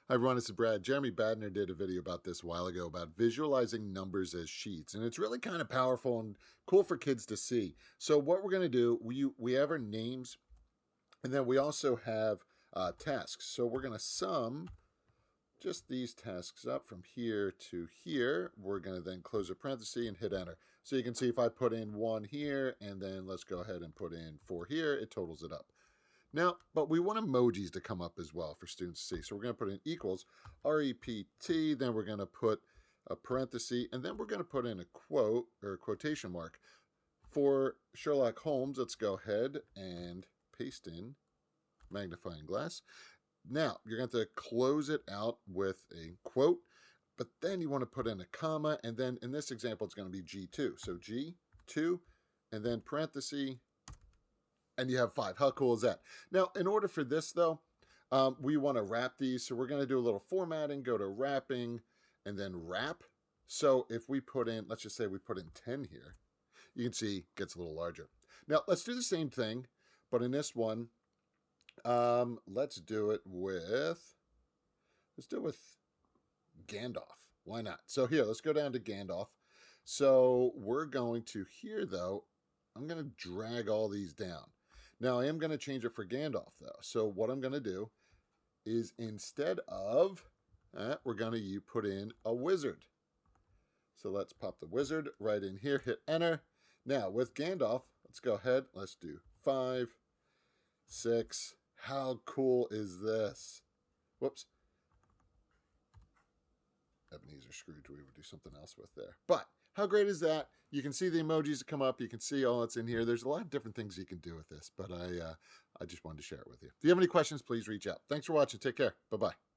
Hi everyone, this is Brad. Jeremy Batner did a video about this a while ago about visualizing numbers as sheets, and it's really kind of powerful and cool for kids to see. So what we're going to do, we have our names, and then we also have tasks. So we're going to sum just these tasks up from here to here. We're going to then close a parenthesis and hit enter. So you can see if I put in 1 here, and then let's go ahead and put in 4 here, it totals it up. Now, but we want emojis to come up as well for students to see. So we're going to put in equals, REPT, then we're going to put a parenthesis, and then we're going to put in a quote or a quotation mark. For Sherlock Holmes, let's go ahead and paste in magnifying glass. Now, you're going to have to close it out with a quote, but then you want to put in a comma, and then in this example, it's going to be G2. So G2, and then parenthesis, and you have 5. How cool is that? Now, in order for this, though, we want to wrap these. So we're going to do a little formatting, go to wrapping, and then wrap. So if we put in, let's just say we put in 10 here, you can see it gets a little larger. Now, let's do the same thing, but in this one, let's do it with Gandalf. Why not? So here, let's go down to Gandalf. So we're going to here, though, I'm going to drag all these down. Now, I am going to change it for Gandalf, though. So what I'm going to do is instead of, we're going to put in a wizard. So let's pop the wizard right in here, hit enter. Now, with Gandalf, let's go ahead. Let's do 5, 6. How cool is this? Whoops. Ebenezer Scrooge, we would do something else with there. But how great is that? You can see the emojis that come up. You can see all that's in here. There's a lot of different things you can do with this, but I just wanted to share it with you. If you have any questions, please reach out. Thanks for watching. Take care. Bye-bye.